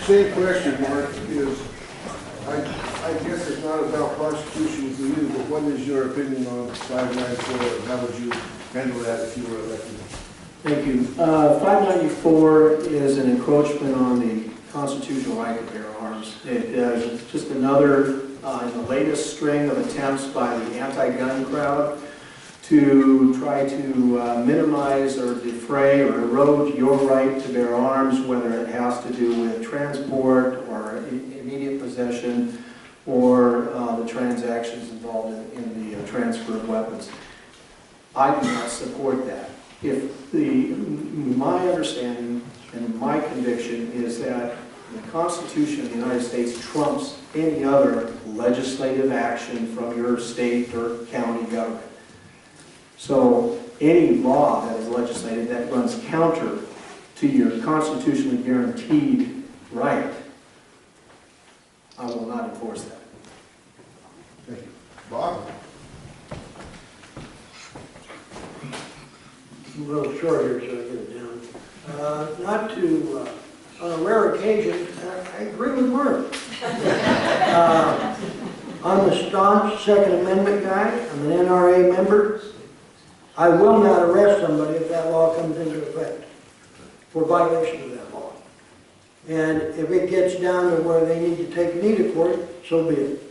Same question, Mark, is, I guess it's not about prosecution for you, but what is your opinion on 594, and how would you handle that if you were elected? Thank you. 594 is an encroachment on the constitutional right to bear arms. It is just another in the latest string of attempts by the anti-gun crowd to try to minimize or defray or erode your right to bear arms, whether it has to do with transport or immediate possession or the transactions involved in the transfer of weapons. I do not support that. My understanding and my conviction is that the Constitution of the United States trumps any other legislative action from your state or county government. So any law that is legislated that runs counter to your constitutionally guaranteed right, I will not enforce that. Thank you. Bob? I'm a little short here, so I get it down. Not to, on a rare occasion, I agree with Mark. I'm a staunch Second Amendment guy. I'm an NRA member. I will not arrest somebody if that law comes into effect for violation of that law. And if it gets down to where they need to take me to court, so be it.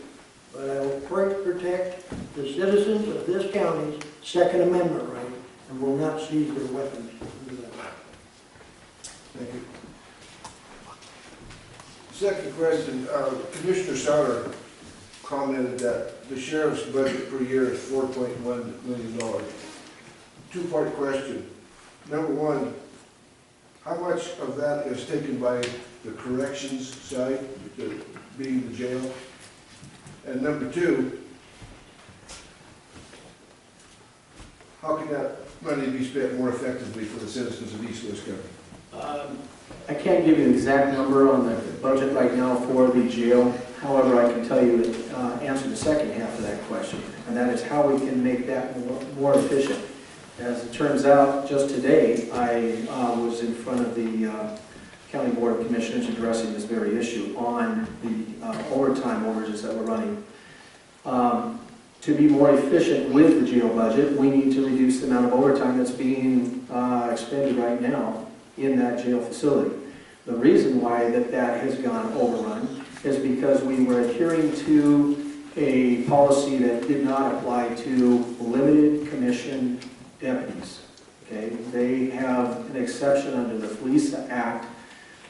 But I will protect the citizens of this county's Second Amendment right and will not seize their weapons. Thank you. Second question, Commissioner Sauter commented that the sheriff's budget per year is $4.1 million. Two-part question. Number one, how much of that is taken by the corrections side, being the jail? And number two, how can that money be spent more effectively for the citizens of East West County? I can't give you an exact number on the budget right now for the jail. However, I can tell you answer the second half of that question, and that is how we can make that more efficient. As it turns out, just today, I was in front of the County Board of Commissioners addressing this very issue on the overtime overages that we're running. To be more efficient with the jail budget, we need to reduce the amount of overtime that's being expended right now in that jail facility. The reason why that has gone overrun is because we were adhering to a policy that did not apply to limited commission deputies. Okay, they have an exception under the Police Act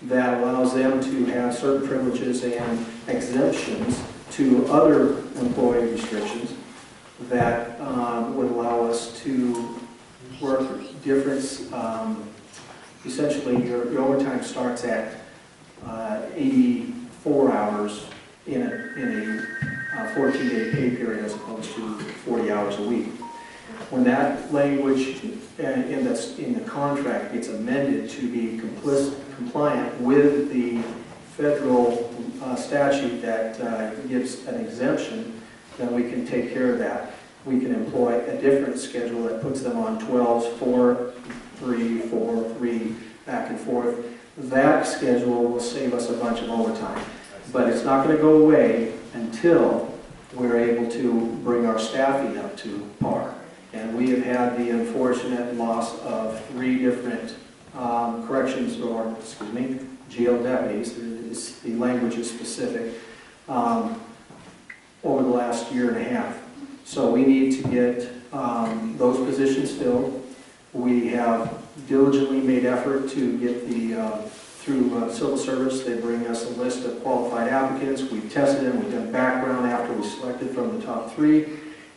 that allows them to have certain privileges and exemptions to other employee restrictions that would allow us to work different. Essentially, your overtime starts at 84 hours in a 14-day pay period as opposed to 40 hours a week. When that language in the contract gets amended to be compliant with the federal statute that gives an exemption, then we can take care of that. We can employ a different schedule that puts them on 12s, 4, 3, 4, 3, back and forth. That schedule will save us a bunch of overtime. But it's not going to go away until we're able to bring our staffing up to par. And we have had the unfortunate loss of 3 different jail deputies, the language is specific, over the last year and a half. So we need to get those positions filled. We have diligently made effort to get through civil service. They bring us a list of qualified applicants. We've tested them. We've done background after we selected from the top 3.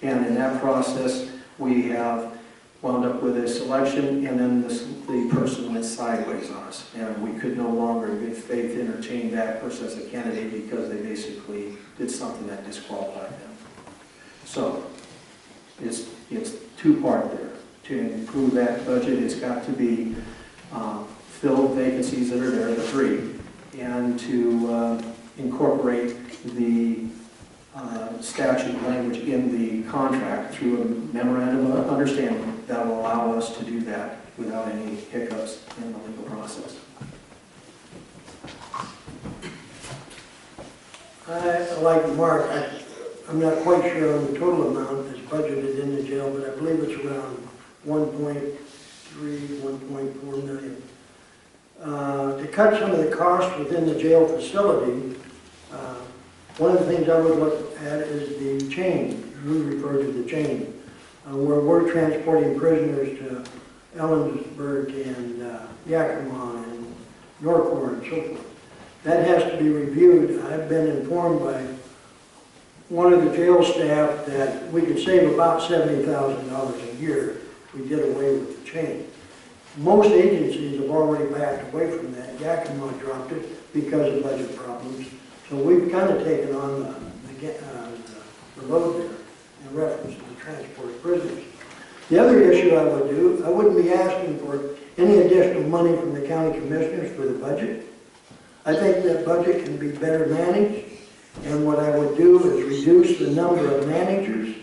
And in that process, we have wound up with a selection, and then the person went sideways on us. And we could no longer, in good faith, entertain that person as a candidate because they basically did something that disqualified them. So it's two-part there. To improve that budget, it's got to be fill vacancies that are there, the 3, and to incorporate the statute language in the contract through a memorandum of understanding that will allow us to do that without any hiccups in the legal process. Like Mark, I'm not quite sure on the total amount that's budgeted in the jail, but I believe it's around 1.3, 1.4 million. To cut some of the costs within the jail facility, one of the things I would look at is the chain. We refer to the chain, where we're transporting prisoners to Ellensburg and Yakima and Norcor and so forth. That has to be reviewed. I've been informed by one of the jail staff that we could save about $70,000 a year if we did away with the chain. Most agencies have already backed away from that. Yakima dropped it because of budget problems. So we've kind of taken on the load there in reference to the transport of prisoners. The other issue I would do, I wouldn't be asking for any additional money from the county commissioners for the budget. I think that budget can be better managed, and what I would do is reduce the number of managers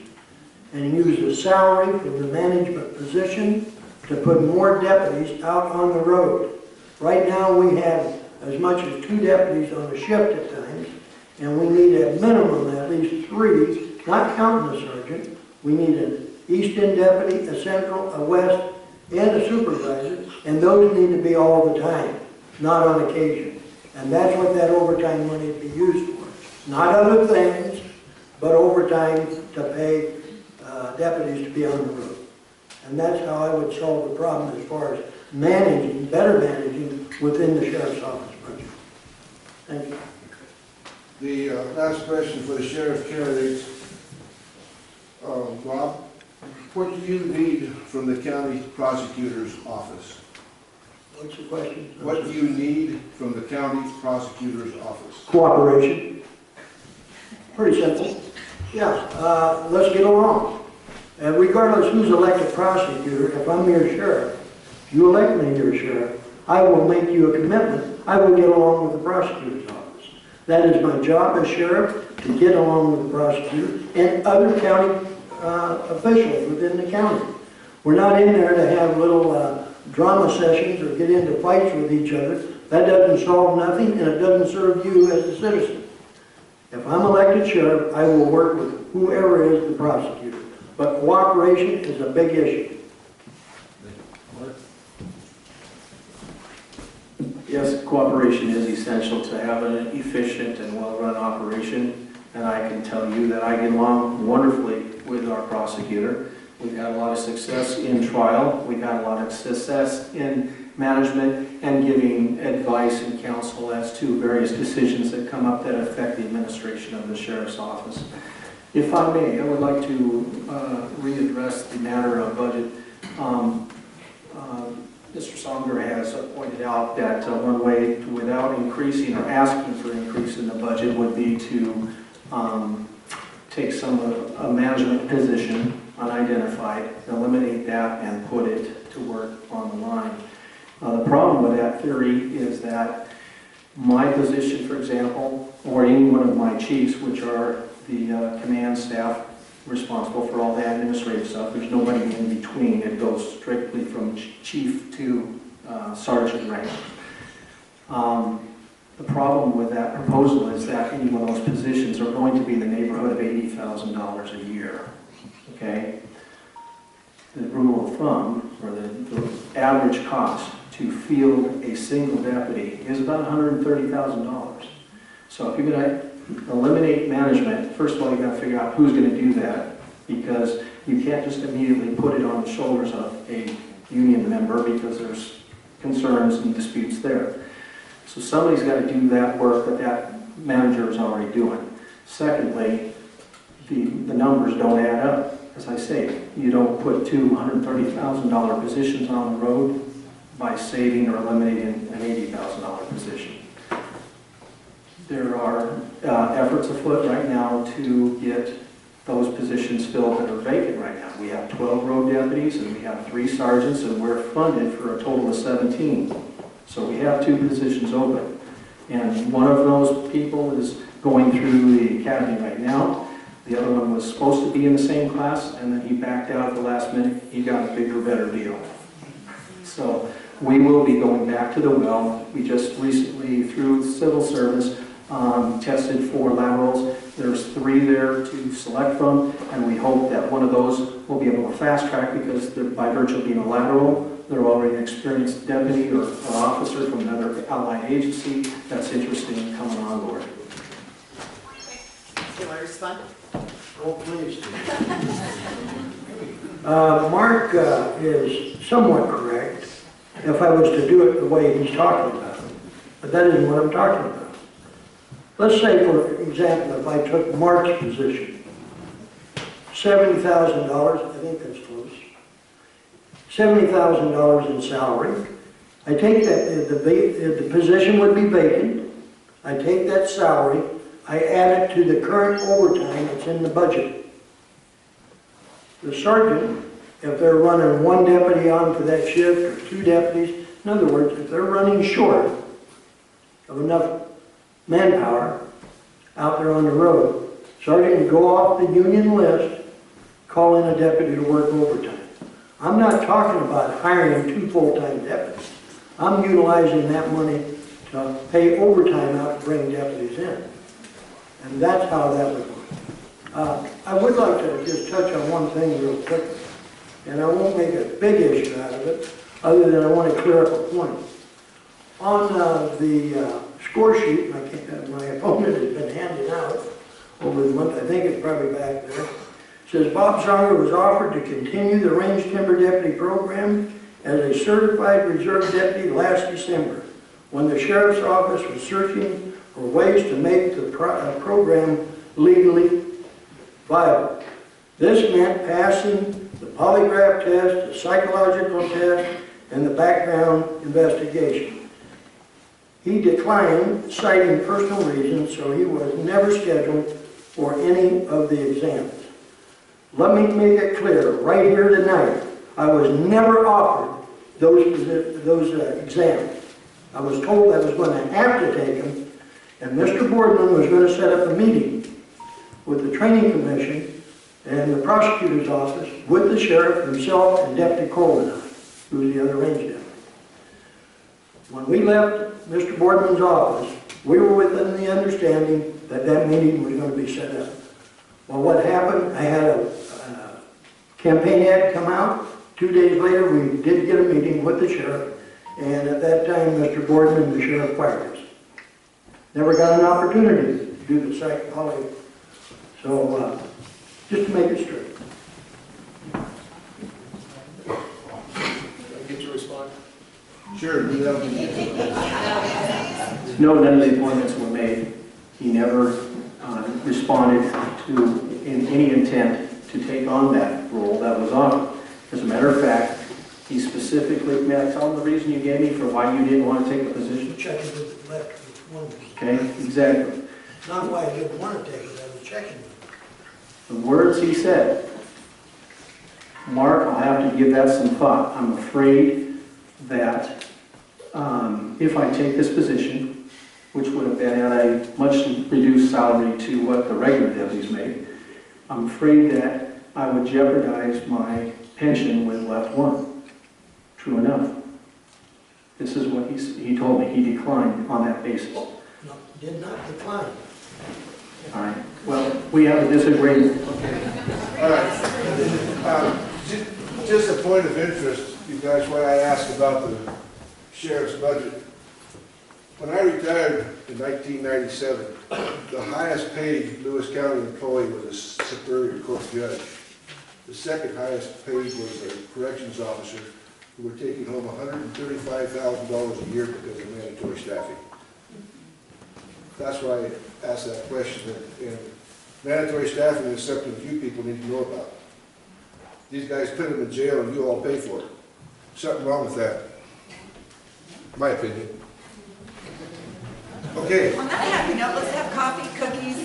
and use the salary from the management position to put more deputies out on the road. Right now we have as much as 2 deputies on a shift at times, and we need at minimum at least 3, not counting the sergeant. We need an east end deputy, a central, a west, and a supervisor, and those need to be all the time, not on occasion. And that's what that overtime money would be used for. Not other things, but overtime to pay deputies to be on the road. And that's how I would solve the problem as far as managing, better managing within the sheriff's office budget. Thank you. The last question for the sheriff candidates. Bob, what do you need from the county prosecutor's office? What's the question? What do you need from the county prosecutor's office? Cooperation. Pretty simple. Yeah, let's get along. And regardless who's elected prosecutor, if I'm your sheriff, you elect me your sheriff, I will make you a commitment. I will get along with the prosecutor's office. That is my job as sheriff, to get along with the prosecutor and other county officials within the county. We're not in there to have little drama sessions or get into fights with each other. That doesn't solve nothing, and it doesn't serve you as a citizen. If I'm elected sheriff, I will work with whoever is the prosecutor. But cooperation is a big issue. Yes, cooperation is essential to have an efficient and well-run operation, and I can tell you that I get along wonderfully with our prosecutor. We've had a lot of success in trial. We've had a lot of success in management and giving advice and counsel as to various decisions that come up that affect the administration of the sheriff's office. If I may, I would like to readdress the matter of budget. Mr. Songer has pointed out that one way without increasing or asking for an increase in the budget would be to take some of a management position, unidentified, eliminate that and put it to work on the line. The problem with that theory is that my position, for example, or any one of my chiefs, which are the command staff responsible for all the administrative stuff, there's nobody in between. It goes strictly from chief to sergeant rank. The problem with that proposal is that any one of those positions are going to be in the neighborhood of $80,000 a year. Okay? The rule of thumb, or the average cost to field a single deputy is about $130,000. So if you're going to eliminate management, first of all, you've got to figure out who's going to do that, because you can't just immediately put it on the shoulders of a union member, because there's concerns and disputes there. So somebody's got to do that work that that manager is already doing. Secondly, the numbers don't add up. As I say, you don't put two $130,000 positions on the road by saving or eliminating an $80,000 position. There are efforts afoot right now to get those positions filled that are vacant right now. We have 12 road deputies and we have 3 sergeants, and we're funded for a total of 17. So we have 2 positions open. And one of those people is going through the academy right now. The other one was supposed to be in the same class, and then he backed out at the last minute. He got a bigger, better deal. So we will be going back to the well. We just recently, through civil service, tested for laterals. There's 3 there to select from, and we hope that one of those will be able to fast track because by virtue of being a lateral, they're already an experienced deputy or officer from another allied agency that's interested in coming on board. Do you want to respond? Oh, please. Mark is somewhat correct if I was to do it the way he's talking about it. But that isn't what I'm talking about. Let's say, for example, if I took Mark's position, $70,000, I think that's close, $70,000 in salary. I take that, the position would be vacant. I take that salary, I add it to the current overtime that's in the budget. The sergeant, if they're running 1 deputy on for that shift or 2 deputies, in other words, if they're running short of enough manpower out there on the road, sergeant can go off the union list, call in a deputy to work overtime. I'm not talking about hiring 2 full-time deputies. I'm utilizing that money to pay overtime out to bring deputies in. And that's how that would work. I would like to just touch on one thing real quick, and I won't make a big issue out of it, other than I want to clear up a point. On the score sheet, my opponent has been handing out over the month, I think it's probably back there, says Bob Zonger was offered to continue the range timber deputy program as a certified reserve deputy last December, when the sheriff's office was searching for ways to make the program legally viable. This meant passing the polygraph test, the psychological test, and the background investigation. He declined, citing personal reasons, so he was never scheduled for any of the exams. Let me make it clear, right here tonight, I was never offered those exams. I was told I was going to have to take them, and Mr. Boardman was going to set up a meeting with the training commission and the prosecutor's office with the sheriff himself and Deputy Coleman, who was the other range deputy. When we left Mr. Boardman's office, we were within the understanding that that meeting was going to be set up. Well, what happened, I had a campaign ad come out. 2 days later, we did get a meeting with the sheriff, and at that time, Mr. Boardman, the sheriff, fired us. Never got an opportunity to do the psychology. So, just to make it straight. Get your response. Sure, do that. No, none of the appointments were made. He never responded to in any intent to take on that role that was offered. As a matter of fact, he specifically, may I tell him the reason you gave me for why you didn't want to take the position? Checking with the left one. Okay, exactly. Not why I didn't want to take it, I was checking. The words he said, Mark, I'll have to give that some thought. I'm afraid that if I take this position, which would have been at a much reduced salary to what the regular deputies made, I'm afraid that I would jeopardize my pension with left one. True enough. This is what he told me. He declined on that basis. No, did not decline. All right. Well, we have a disagreement. All right. Just a point of interest, you guys, why I asked about the sheriff's budget. When I retired in 1997, the highest paid Lewis County employee was a Superior Court judge. The second highest paid was a corrections officer, who were taking home $135,000 a year because of mandatory staffing. That's why I asked that question. And mandatory staffing is something you people need to know about. These guys put them in jail and you all pay for it. Something wrong with that. My opinion. Okay. On that happy note, let's have coffee, cookies,